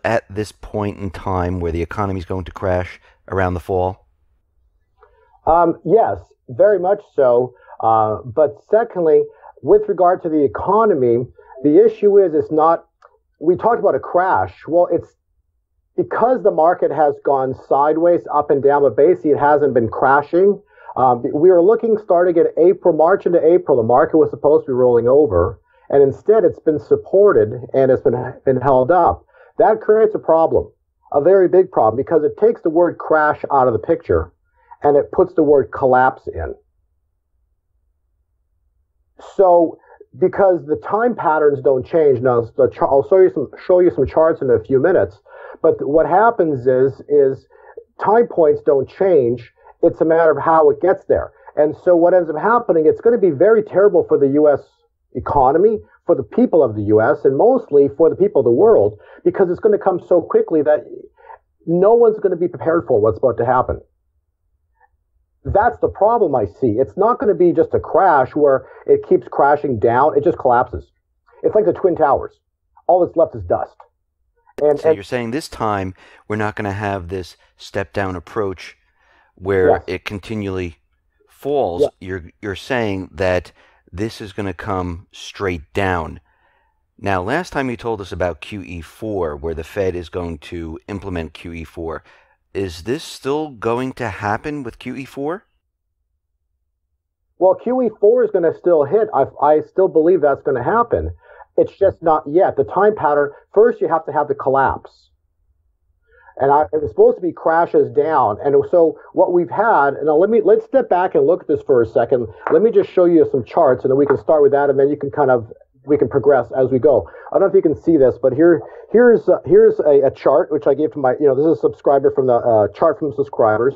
at this point in time where the economy is going to crash around the fall? Yes, very much so. But secondly, with regard to the economy, the issue is it's not, we talked about a crash. Well, it's because the market has gone sideways, up and down, but basically it hasn't been crashing. We were looking starting in April, March into April, the market was supposed to be rolling over, and instead it's been supported and it's been held up. That creates a problem, a very big problem, because it takes the word crash out of the picture and it puts the word collapse in. So, because the time patterns don't change. Now, I'll show you some charts in a few minutes. But what happens is time points don't change. It's a matter of how it gets there. And so what ends up happening, it's going to be very terrible for the U.S. economy, for the people of the U.S., and mostly for the people of the world, because it's going to come so quickly that no one's going to be prepared for what's about to happen. That's the problem I see. It's not going to be just a crash where it keeps crashing down. It just collapses. It's like the Twin Towers. All that's left is dust. So you're saying this time we're not going to have this step-down approach where yes. it continually falls. Yes. You're saying that this is going to come straight down. Now, last time you told us about QE4, where the Fed is going to implement QE4, is this still going to happen with QE4? Well, QE4 is going to still hit. I still believe that's going to happen. It's just not yet. The time pattern, first you have to have the collapse. And it was supposed to be crashes down. And so what we've had, and let's step back and look at this for a second. Let me just show you some charts, and then we can start with that, and then you can we can progress as we go. I don't know if you can see this, but here's a chart which I gave to my, this is a subscriber from the chart from subscribers,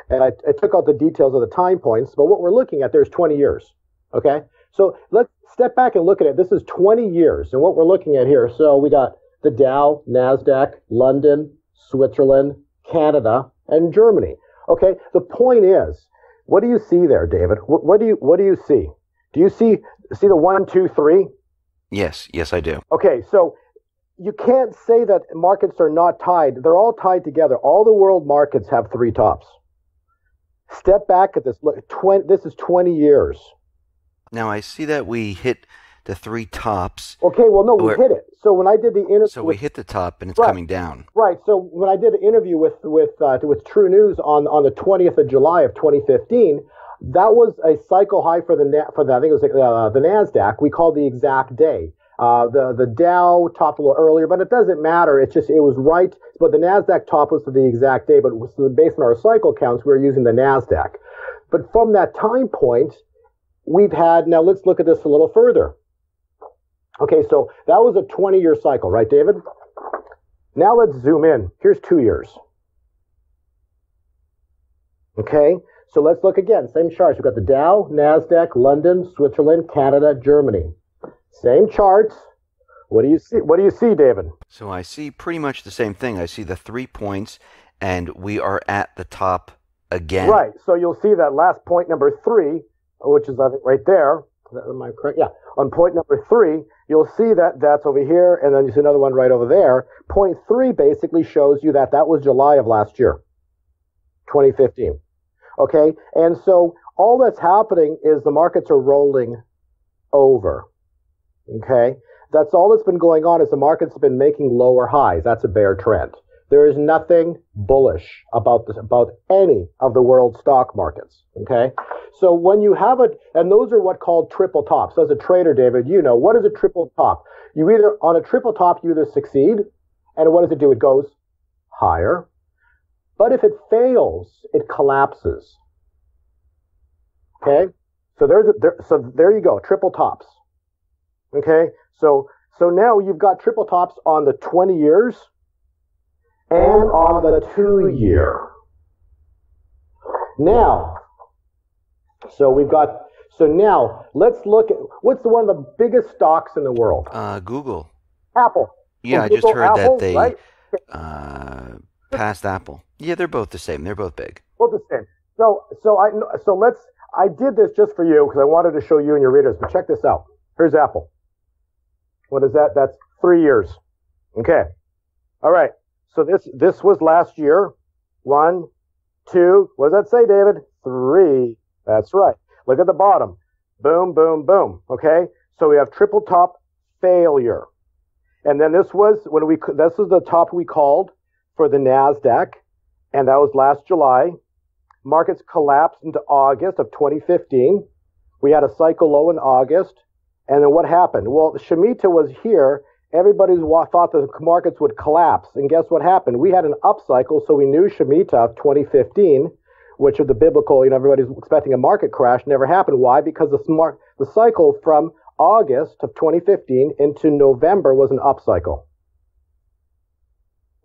and I took out the details of the time points. But what we're looking at, there's 20 years. Okay, so let's step back and look at it. This is 20 years, and what we're looking at here. So we got the Dow, Nasdaq, London, Switzerland, Canada, and Germany. Okay, the point is, what do you see there, David? What do you see? Do you see the 1, 2, 3? Yes, I do. Okay, so you can't say that markets are not tied. They're all tied together. All the world markets have 3 tops. Step back at this. Look, this is 20 years. Now, I see that we hit the 3 tops. Okay, well, no, we hit it. So when I did the interview, so we hit the top and it's coming down. Right. So when I did an interview with True News on the 20th of July of 2015, that was a cycle high for the I think it was the Nasdaq. We called the exact day. The Dow topped a little earlier, but it doesn't matter. It was right. But the Nasdaq top was to the exact day. But based on our cycle counts, we were using the Nasdaq. But from that time point, we've had. Now let's look at this a little further. Okay, so that was a 20-year cycle, right, David? Now let's zoom in. Here's 2 years. Okay, so let's look again. Same charts. We've got the Dow, Nasdaq, London, Switzerland, Canada, Germany. Same charts. What do you see? What do you see, David? So I see pretty much the same thing. I see the 3 points, and we are at the top again. Right. So you'll see that last point number 3, which is I think right there. Am I correct? Yeah. On point number 3, you'll see that that's over here, and then you see another one right over there. Point 3 basically shows you that was July of last year, 2015. Okay? And so all that's happening is the markets are rolling over. Okay? That's all that's been going on is the markets have been making lower highs. That's a bear trend. There is nothing bullish about any of the world stock markets. Okay? So when you have and those are what called triple tops. As a trader, David, what is a triple top? On a triple top, you either succeed, and what does it do? It goes higher. But if it fails, it collapses. Okay? So there you go, triple tops. Okay? So now you've got triple tops on the 20 years and on the 2 year. Now, so now let's look at what's one of the biggest stocks in the world? Google. Apple. Yeah, Google, I just heard Apple, that they right? passed Apple. Yeah, they're both the same. They're both big. Both the same. I did this just for you because I wanted to show you and your readers. But check this out. Here's Apple. What is that? That's 3 years. Okay. All right. So this was last year. One, two. What does that say, David? Three. That's right. Look at the bottom. Boom, boom, boom. Okay. So we have triple top failure. And then this was this is the top we called for the NASDAQ. And that was last July. Markets collapsed into August of 2015. We had a cycle low in August. And then what happened? Well, Shemitah was here. Everybody thought the markets would collapse. And guess what happened? We had an upcycle, so we knew Shemitah of 2015, which is the biblical, everybody's expecting a market crash, never happened. Why? Because the cycle from August of 2015 into November was an upcycle.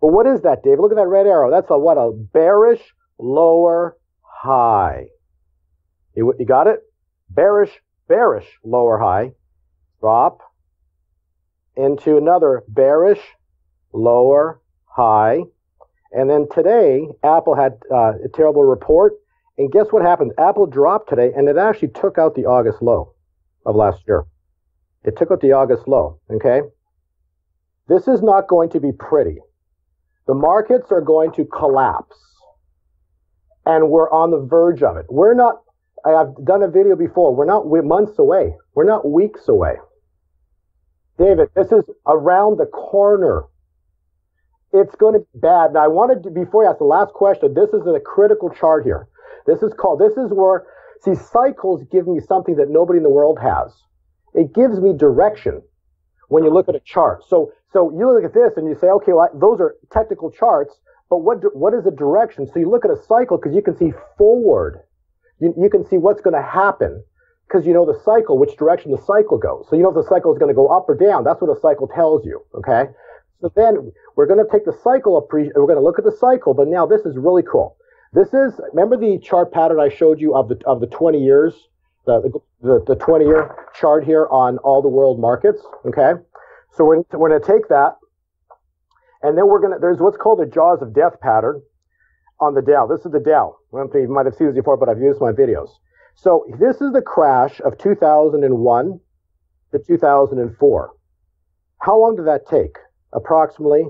But what is that, Dave? Look at that red arrow. That's a bearish lower high. You got it? Bearish lower high. Drop into another bearish lower high. And then today, Apple had a terrible report. And guess what happened? Apple dropped today, and it actually took out the August low of last year. It took out the August low, okay? This is not going to be pretty. The markets are going to collapse. And we're on the verge of it. I've done a video before. We're months away. We're not weeks away. David, this is around the corner. It's going to be bad. Now, before you ask the last question, this is a critical chart here. This is where, cycles give me something that nobody in the world has. It gives me direction when you look at a chart. So you look at this and you say, okay, well, those are technical charts, but what is the direction? So you look at a cycle because you can see forward. You can see what's going to happen because you know the cycle, which direction the cycle goes. So you know if the cycle is going to go up or down. That's what a cycle tells you, okay? So then we're going to take the cycle, we're going to look at the cycle, but now this is really cool. Remember the chart pattern I showed you of the 20 years, the 20-year chart here on all the world markets, okay? So we're going to take that, and then there's what's called the jaws of death pattern on the Dow. This is the Dow. I don't think you might have seen this before, but I've used my videos. So this is the crash of 2001 to 2004. How long did that take? Approximately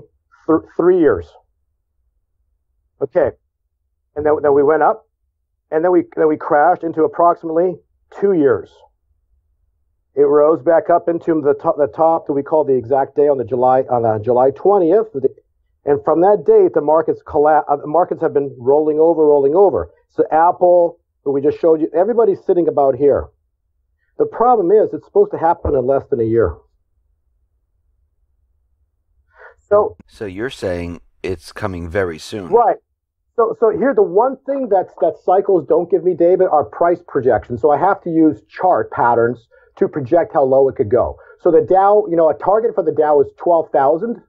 3 years. Okay. And then we went up, and then we crashed into approximately 2 years. It rose back up into the top that we call the exact day on July 20th. And from that date, the markets have been rolling over. So Apple, that we just showed you, everybody's sitting about here. The problem is it's supposed to happen in less than a year. So you're saying it's coming very soon. Right. So here, the one thing that cycles don't give me, David, are price projections. So I have to use chart patterns to project how low it could go. So the Dow, a target for the Dow is 12,000,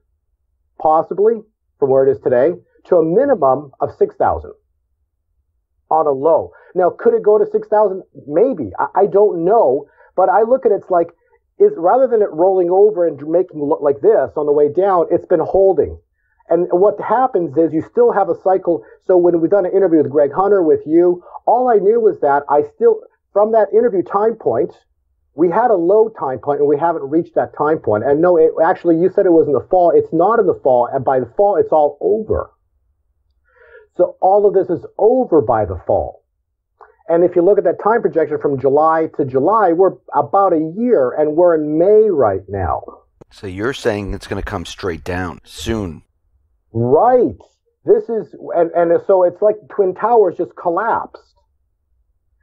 possibly, from where it is today, to a minimum of 6,000 on a low. Now, could it go to 6,000? Maybe. I don't know. But I look at it, rather than it rolling over and making it look like this on the way down, it's been holding. And what happens is you still have a cycle. So when we've done an interview with Greg Hunter, with you, all I knew was that from that interview time point, we had a low time point and we haven't reached that time point. And no, actually, you said it was in the fall. It's not in the fall. And by the fall, it's all over. So all of this is over by the fall. And if you look at that time projection from July to July, we're about a year, and we're in May right now. So you're saying it's going to come straight down soon. Right. And so it's like Twin Towers just collapsed.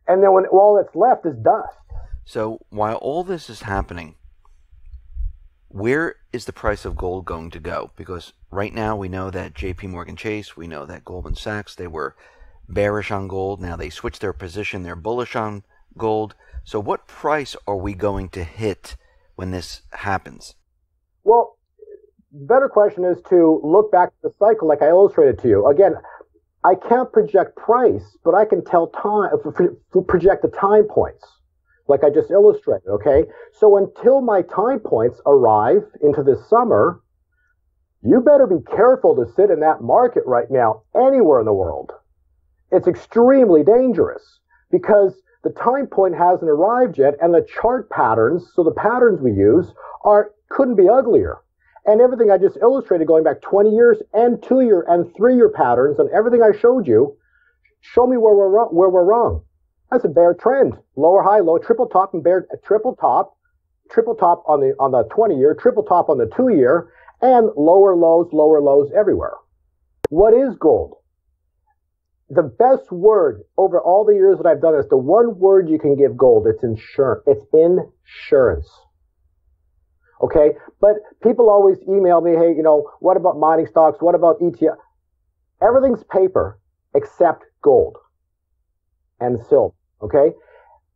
And then when all that's left is dust. So while all this is happening, where is the price of gold going to go? Because right now we know that JP Morgan Chase, we know that Goldman Sachs, they were bearish on gold. Now they switched their position. They're bullish on gold. So what price are we going to hit when this happens? Well, the better question is to look back at the cycle like I illustrated to you. Again, I can't project price, but I can tell time, project the time points like I just illustrated, okay? So until my time points arrive into this summer, you better be careful to sit in that market right now anywhere in the world. It's extremely dangerous because the time point hasn't arrived yet, and the chart patterns, so the patterns we use, couldn't be uglier. And everything I just illustrated going back 20 years and 2-year and 3-year patterns and everything I showed you, show me where we're wrong. That's a bear trend. Lower high, low, triple top and bear, triple top on the 20-year, triple top on the 2-year, and lower lows everywhere. What is gold? The best word over all the years that I've done this, the one word you can give gold, it's insurance. It's insurance. Okay? But people always email me, hey, what about mining stocks? What about ETF? Everything's paper except gold and silver. Okay?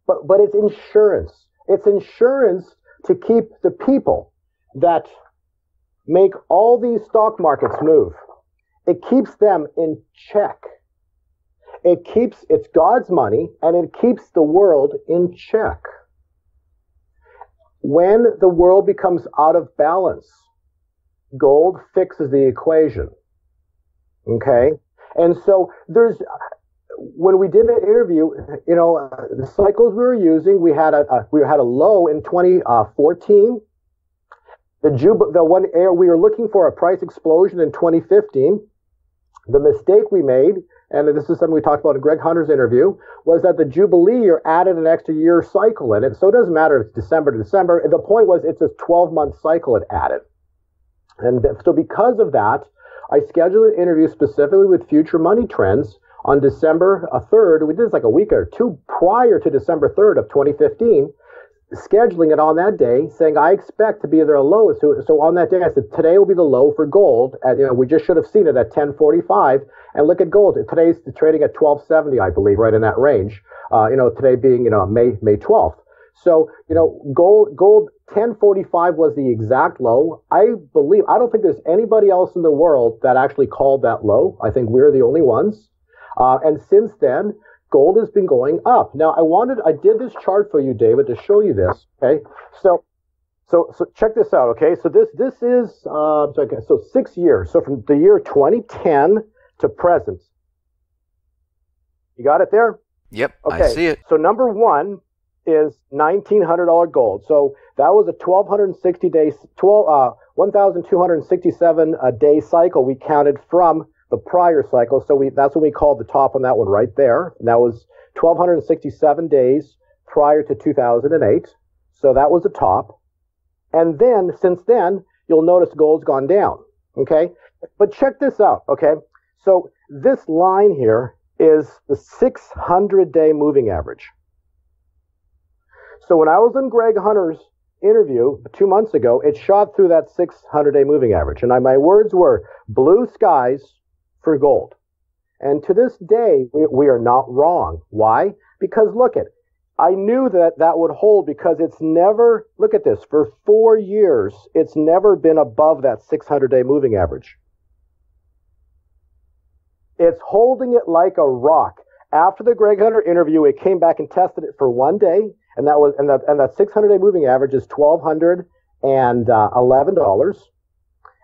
But it's insurance. It's insurance to keep the people that make all these stock markets move. It keeps them in check. It's God's money, and it keeps the world in check. When the world becomes out of balance, gold fixes the equation. Okay? And so when we did an interview, the cycles we were using, we had a low in 2014. The one area we were looking for a price explosion in 2015. The mistake we made, and this is something we talked about in Greg Hunter's interview, was that the Jubilee year added an extra year cycle in it. So it doesn't matter if it's December to December. The point was it's a 12-month cycle it added. And so because of that, I scheduled an interview specifically with Future Money Trends on December 3rd. We did this like a week or two prior to December 3rd of 2015, scheduling it on that day, saying I expect to be there a low. So on that day, I said today will be the low for gold. We just should have seen it at 1045. And look at gold. Today's trading at 1270, I believe, right in that range. Today being May 12th. So gold 1045 was the exact low. I don't think there's anybody else in the world that actually called that low. I think we're the only ones. And since then, gold has been going up. Now, I did this chart for you, David, to show you this. Okay, so check this out. Okay, so this is so 6 years. So from the year 2010 to present. You got it there? Yep, okay. I see it. So number one is $1,900 gold. So that was a 1,267 a day cycle we counted from the prior cycle. So that's what we called the top on that one right there. And that was 1,267 days prior to 2008. So that was the top. And then, since then, you'll notice gold's gone down. Okay? But check this out. Okay? So this line here is the 600-day moving average. So when I was in Greg Hunter's interview 2 months ago, it shot through that 600-day moving average. And my words were blue skies for gold. And to this day, we are not wrong. Why? Because I knew that would hold because it's never, look at this, for 4 years, it's never been above that 600-day moving average. It's holding it like a rock. After the Greg Hunter interview, it came back and tested it for 1 day, and that 600-day moving average is $1,211.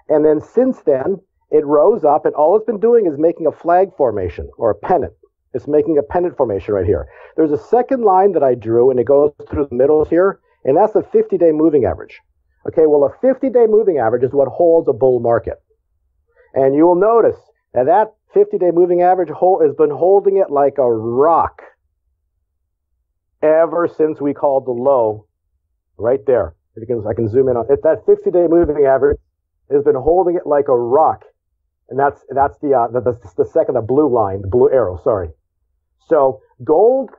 And then since then, it rose up, and all it's been doing is making a flag formation or a pennant. It's making a pennant formation right here. There's a second line that I drew, and it goes through the middle here, and that's the 50-day moving average. Okay, well, a 50-day moving average is what holds a bull market. And you will notice that 50-day moving average has been holding it like a rock ever since we called the low right there. I can zoom in on it. That 50-day moving average has been holding it like a rock. And that's the second, the blue line, the blue arrow, sorry. So gold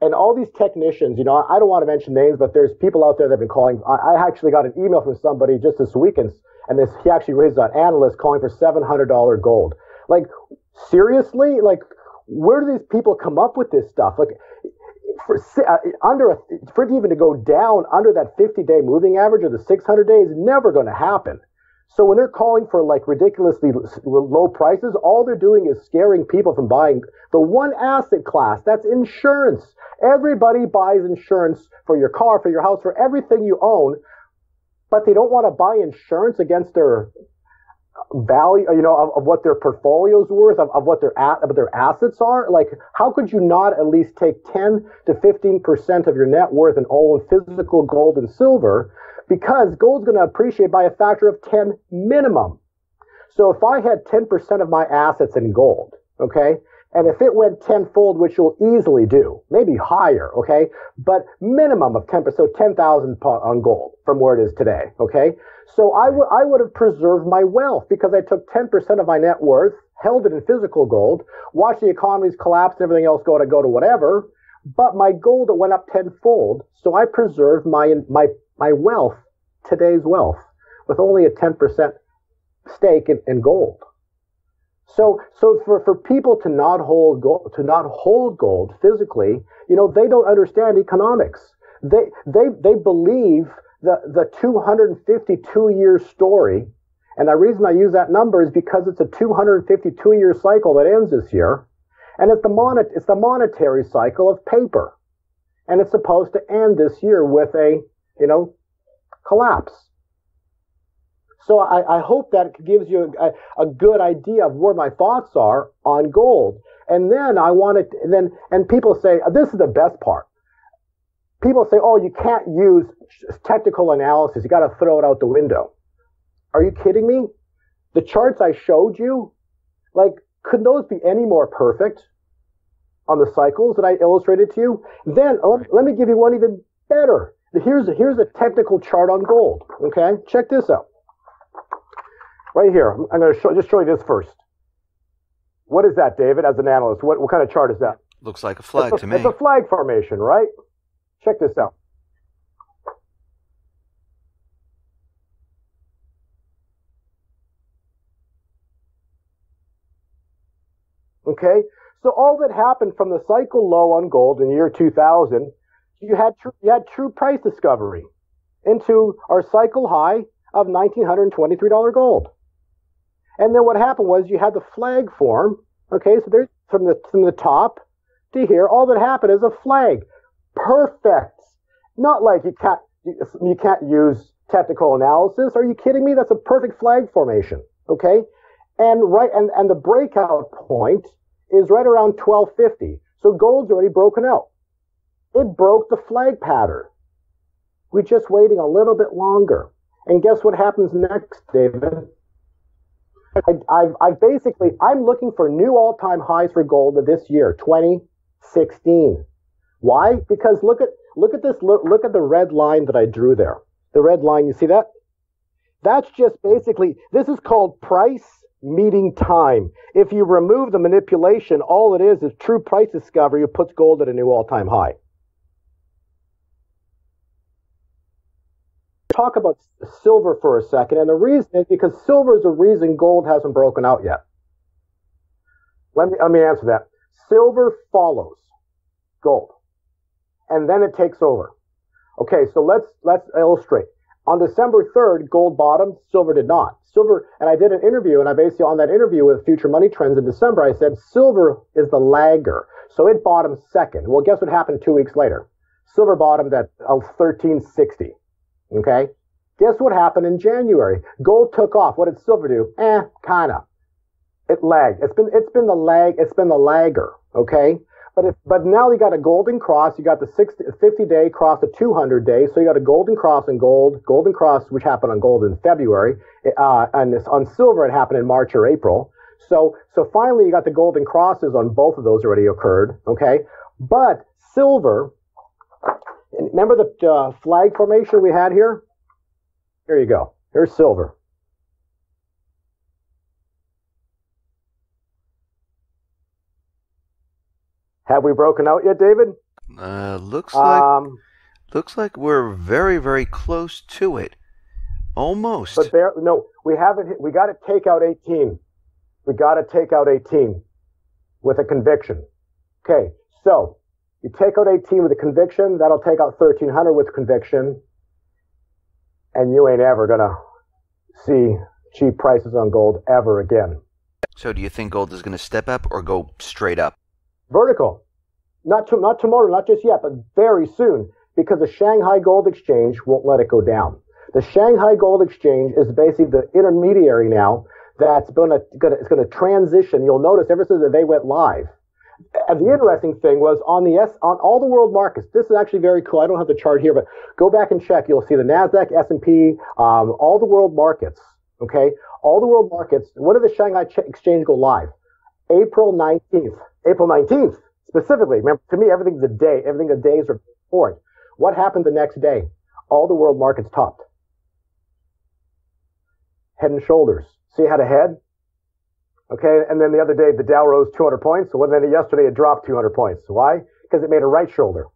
and all these technicians, I don't want to mention names, but there's people out there that have been calling. I actually got an email from somebody just this weekend, and he actually raised an analyst calling for $700 gold. Like, seriously? Like, where do these people come up with this stuff? Like, for it even to go down under that 50-day moving average of the 600 days, never going to happen. So when they're calling for like ridiculously low prices, all they're doing is scaring people from buying the one asset class. That's insurance. Everybody buys insurance for your car, for your house, for everything you own, but they don't want to buy insurance against their value, of what their portfolio's worth, of what their assets are. Like, how could you not at least take 10 to 15% of your net worth and own physical gold and silver? Because gold's going to appreciate by a factor of 10 minimum. So if I had 10% of my assets in gold, okay, and if it went tenfold, which you'll easily do, maybe higher, okay, but minimum of 10%, so 10,000 on gold from where it is today, okay? So I would have preserved my wealth because I took 10% of my net worth, held it in physical gold, watched the economies collapse and everything else go to whatever, but my gold went up tenfold, so I preserved my wealth, today's wealth, with only a 10% stake in gold. So for people to not hold gold physically, they don't understand economics. They believe the 252-year story, and the reason I use that number is because it's a 252-year cycle that ends this year, and it's the monetary cycle of paper, and it's supposed to end this year with a collapse. So I hope that gives you a good idea of where my thoughts are on gold. And then and people say, this is the best part. People say, oh, you can't use technical analysis. You got to throw it out the window. Are you kidding me? The charts I showed you, like, could those be any more perfect on the cycles that I illustrated to you? Then let me give you one even better. Here's a technical chart on gold. Okay, check this out. Right here, I'm going to just show you this first. What is that, David, as an analyst? What kind of chart is that? Looks like a flag to me. It's a flag formation, right? Check this out. Okay, so all that happened from the cycle low on gold in the year 2000, you had true price discovery into our cycle high of $1,923 gold. And then what happened was you had the flag form. Okay, so there's from the top to here, all that happened is a flag. Perfect. Not like you can't use technical analysis. Are you kidding me? That's a perfect flag formation. Okay, and the breakout point is right around 1250. So gold's already broken out. It broke the flag pattern. We're just waiting a little bit longer. And guess what happens next, David? I'm looking for new all-time highs for gold this year, 2016. Why? Because look at the red line that I drew there. The red line, you see that? That's just basically, this is called price meeting time. If you remove the manipulation, all it is true price discovery. It puts gold at a new all-time high. Talk about silver for a second, and the reason is because silver is the reason gold hasn't broken out yet. Let me answer that. Silver follows gold, and then it takes over. Okay, so let's illustrate. On December 3rd, gold bottomed, silver did not. Silver, and I did an interview, and I basically on that interview with Future Money Trends in December, I said silver is the lagger, so it bottomed second. Well, guess what happened 2 weeks later? Silver bottomed at 1360. Okay, guess what happened in January? Gold took off. What did silver do? Kinda. It lagged. It's been the lagger. Okay, but now you got a golden cross. You got the 50-day cross, the 200-day. So you got a golden cross in gold, golden cross which happened on gold in February, and on silver it happened in March or April. So finally you got the golden crosses on both of those already occurred. Okay, but silver. Remember the flag formation we had here? Here you go. Here's silver. Have we broken out yet, David? Looks like we're very, very close to it. Almost. But no, we haven't. We got to take out 18. We got to take out 18 with a conviction. Okay, so you take out 18 with a conviction, that'll take out 1,300 with conviction, and you ain't ever gonna see cheap prices on gold ever again. So do you think gold is going to step up or go straight up? Vertical. Not tomorrow, not just yet, but very soon, because the Shanghai Gold Exchange won't let it go down. The Shanghai Gold Exchange is basically the intermediary now that's it's going to transition. You'll notice ever since they went live. And the interesting thing was on all the world markets. This is actually very cool. I don't have the chart here, but go back and check. You'll see the Nasdaq, S&P, all the world markets. Okay, all the world markets. When did the Shanghai Exchange go live? April 19th. April 19th specifically. Remember, to me, everything's a day. Everything the days are important. What happened the next day? All the world markets topped. Head and shoulders. See how to head? Okay, and then the other day, the Dow rose 200 points. So then yesterday, it dropped 200 points. Why? Because it made a right shoulder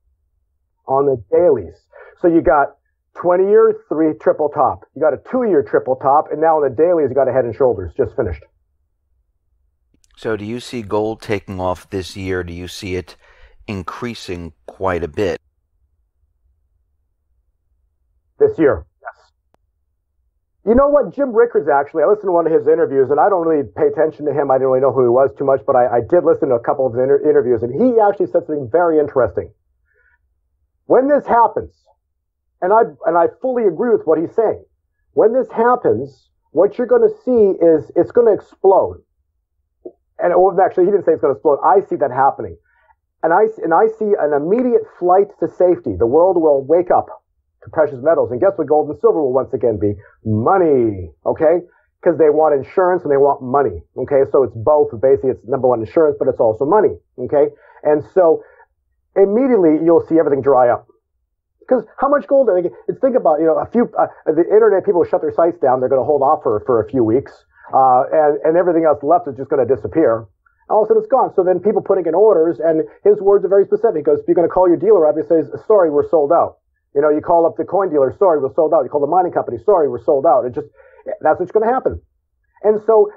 on the dailies. So you got 20-year, 3 triple top. You got a 2-year triple top. And now on the dailies, you got a head and shoulders. Just finished. So do you see gold taking off this year? Do you see it increasing quite a bit? This year. You know what? Jim Rickards, actually, I listened to one of his interviews, and I don't really pay attention to him. I didn't really know who he was too much, but I did listen to a couple of interviews, and he actually said something very interesting. When this happens, and I fully agree with what he's saying, when this happens, what you're going to see is it's going to explode. And actually, he didn't say it's going to explode. I see that happening. And I see an immediate flight to safety. The world will wake up to precious metals. And guess what gold and silver will once again be? Money, okay? Because they want insurance and they want money, okay? So it's both. Basically, it's number one insurance, but it's also money, okay? And so immediately you'll see everything dry up. Because how much gold are they getting? It's think about, the internet people shut their sites down. They're going to hold off for a few weeks. And everything else left is just going to disappear. All of a sudden it's gone. So then people putting in orders, and his words are very specific. He goes, you're going to call your dealer up. He says, sorry, we're sold out. You call up the coin dealer, sorry, we're sold out. You call the mining company, sorry, we're sold out. That's what's going to happen. And so,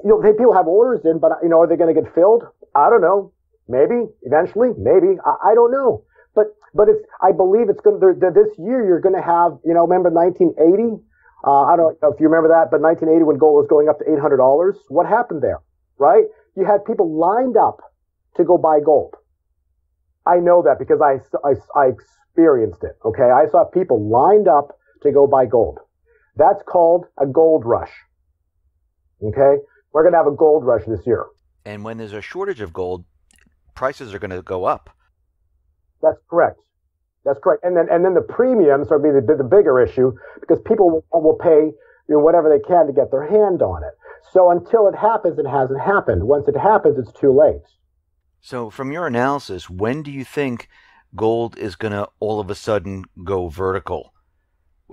people have orders in, but, are they going to get filled? I don't know. Maybe, eventually, maybe. I don't know. But I believe it's going to, this year you're going to have, remember 1980? I don't know if you remember that, but 1980 when gold was going up to $800, what happened there, right? You had people lined up to go buy gold. I know that because I experienced it, okay? I saw people lined up to go buy gold. That's called a gold rush, okay? We're going to have a gold rush this year. And when there's a shortage of gold, prices are going to go up. That's correct. That's correct. And then the premiums are the bigger issue because people will pay whatever they can to get their hand on it. So until it happens, it hasn't happened. Once it happens, it's too late. So from your analysis, when do you think gold is going to all of a sudden go vertical?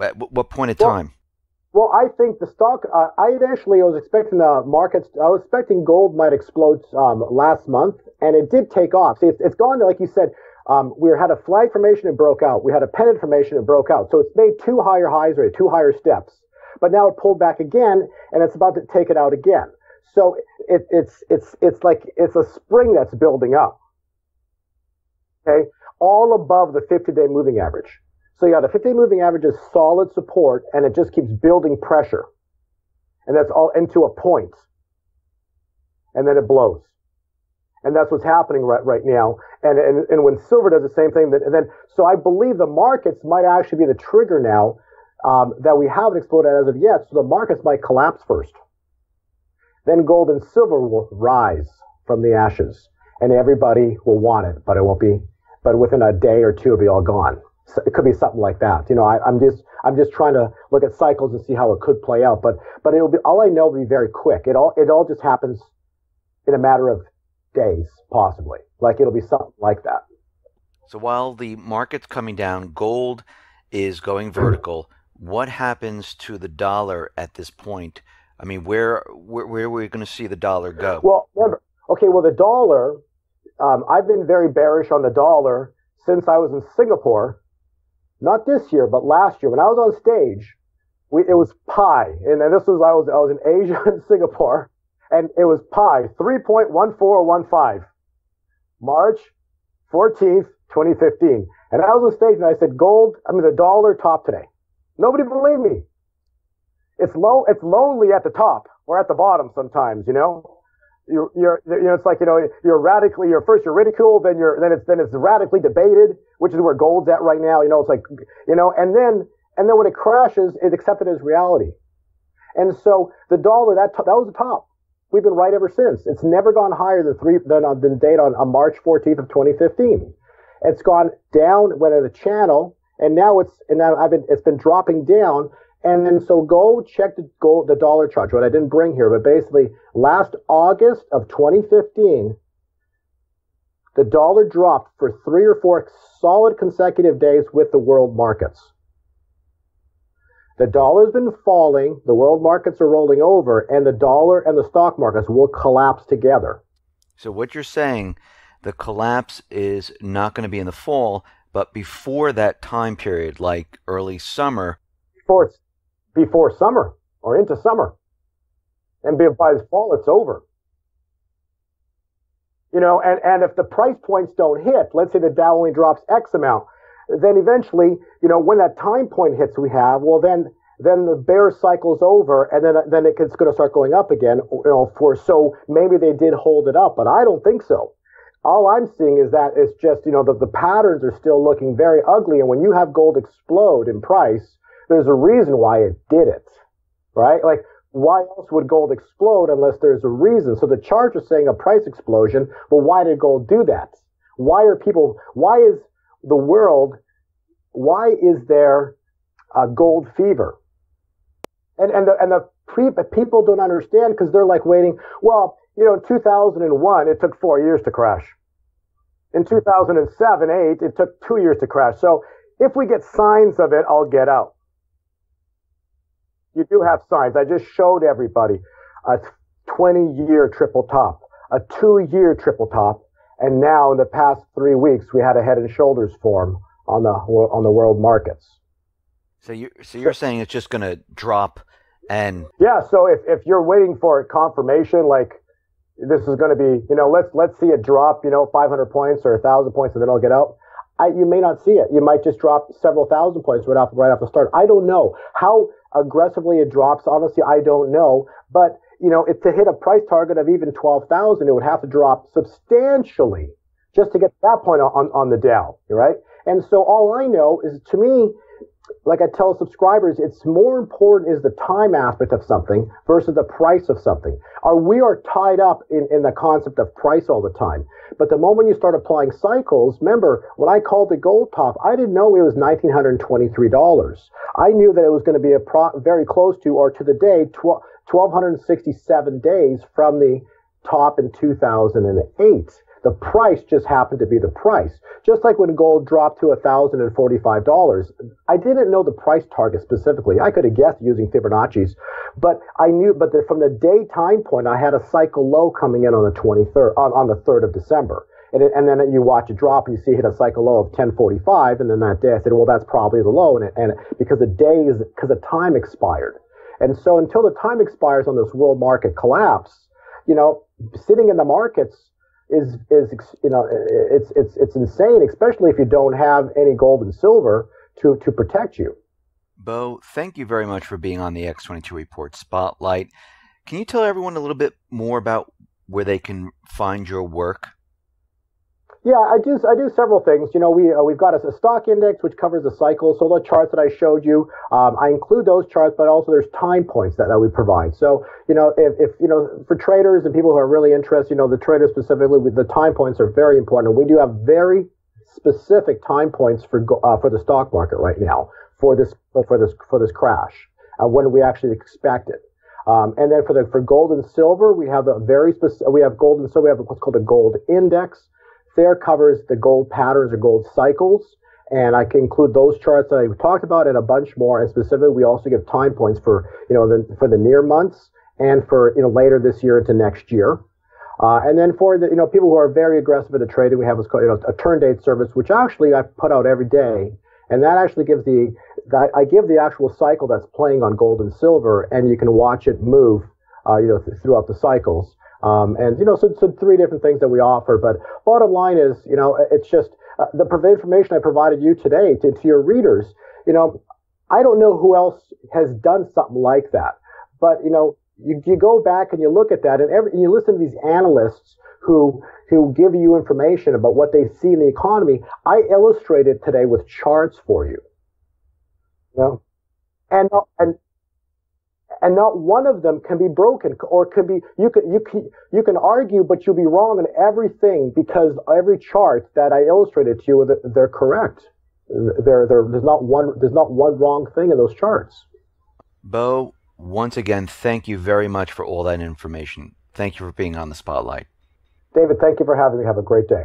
At what point of time? Well, I think the stock, I was expecting the markets, I was expecting gold might explode last month, and it did take off. See, it's gone, like you said, we had a flag formation, it broke out. We had a pennant formation, it broke out. So it's made 2 higher highs or 2 higher steps. But now it pulled back again, and it's about to take it out again. So it's like it's a spring that's building up. Okay, all above the 50-day moving average. So yeah, the 50-day moving average is solid support, and it just keeps building pressure, and that's all into a point, and then it blows. And that's what's happening right now. And when silver does the same thing, so I believe the markets might actually be the trigger now that we haven't exploded as of yet. So the markets might collapse first. Then gold and silver will rise from the ashes, and everybody will want it, but it won't be. But within a day or two, it'll be all gone. So it could be something like that. I'm just trying to look at cycles and see how it could play out. But it'll be, all I know will be very quick. It all just happens in a matter of days, possibly. Like it'll be something like that. So while the market's coming down, gold is going vertical. What happens to the dollar at this point? I mean, where are we going to see the dollar go? Well, remember, the dollar, I've been very bearish on the dollar since I was in Singapore. Not this year, but last year. When I was on stage, it was pi. And then I was in Asia and Singapore, and it was pi, 3.1415. March 14th, 2015. And I was on stage and I said, the dollar top today. Nobody believed me. It's lonely at the top or at the bottom sometimes, it's like, you're ridiculed, then it's radically debated, which is where gold's at right now. It's like, and then when it crashes, it's accepted as reality. And so the dollar, that was the top. We've been right ever since. It's never gone higher than the date on March 14th of 2015. It's gone down, went in a channel, and now it's been dropping down. And then so go check the dollar chart, what I didn't bring here, but basically last August of 2015, the dollar dropped for 3 or 4 solid consecutive days with the world markets. The dollar's been falling, the world markets are rolling over, and the dollar and the stock markets will collapse together. So what you're saying, the collapse is not going to be in the fall, but before that time period, like early summer. Before summer or into summer. And by the fall, it's over. You know, and if the price points don't hit, let's say the Dow only drops X amount, then eventually, you know, when that time point hits we have, well, then the bear cycle's over, and then it's going to start going up again, you know, so maybe they did hold it up, but I don't think so. All I'm seeing is that it's just, you know, the patterns are still looking very ugly, and when you have gold explode in price, there's a reason why it did it, right? Like, why else would gold explode unless there's a reason? So the chart is saying a price explosion, but why did gold do that? Why is there a gold fever? And the people don't understand because they're like waiting. Well, you know, in 2001, it took 4 years to crash. In 2007, 8, it took 2 years to crash. So if we get signs of it, I'll get out. You do have signs. I just showed everybody a 20-year triple top, a 2-year triple top, and now in the past 3 weeks we had a head and shoulders form on the world markets. So you're saying it's just going to drop and yeah. So if you're waiting for a confirmation, like this is going to be, you know, let's see it drop, you know, 500 points or 1,000 points, and then I'll get out. You may not see it. You might just drop several thousand points right off the start. I don't know how aggressively it drops. Honestly, I don't know. But you know, to hit a price target of even 12,000, it would have to drop substantially just to get to that point on the Dow, right? And so all I know is, to me, like I tell subscribers, it's more important is the time aspect of something versus the price of something. We are tied up in the concept of price all the time. But the moment you start applying cycles, remember, when I called the gold top, I didn't know it was $1,923. I knew that it was going to be very close to, or to the day, 1,267 days from the top in 2008. The price just happened to be the price. Just like when gold dropped to $1,045, I didn't know the price target specifically. I could have guessed using Fibonacci's, but I knew. But from the day time point, I had a cycle low coming in on the 23rd, on the 3rd of December, and then you watch it drop, and you see it hit a cycle low of 1045, and then that day I said, well, that's probably the low, and because the time expired, and so until the time expires on this world market collapse, you know, sitting in the markets is you know, it's insane, especially if you don't have any gold and silver to protect you. Bo, thank you very much for being on the X22 Report Spotlight. Can you tell everyone a little bit more about where they can find your work? Yeah, I do several things. You know, we've got a stock index which covers the cycle. So the charts that I showed you, I include those charts, but also there's time points that we provide. So, you know, if you know, for traders and people who are really interested, you know, the traders specifically, the time points are very important. And we do have very specific time points for the stock market right now for this crash, when we actually expect it. And then for gold and silver, we have we have gold and silver. We have what's called a gold index. There covers the gold patterns or gold cycles, and I can include those charts that I talked about and a bunch more. And specifically, we also give time points for, you know, for the near months and for, you know, later this year into next year. And then for the, you know, people who are very aggressive in the trading, we have what's called, you know, a turn date service, which actually I put out every day, and that actually gives I give the actual cycle that's playing on gold and silver, and you can watch it move, you know, throughout the cycles. And, you know, so 3 different things that we offer. But bottom line is, you know, it's just the information I provided you today to your readers. You know, I don't know who else has done something like that. But, you know, you go back and you look at that, and you listen to these analysts who give you information about what they see in the economy. I illustrated today with charts for you. You know, and not one of them can be broken, or can be, you can argue, but you'll be wrong on everything, because every chart that I illustrated to you, they're correct. There's not one wrong thing in those charts. Bo, once again, thank you very much for all that information. Thank you for being on the spotlight. David, thank you for having me. Have a great day.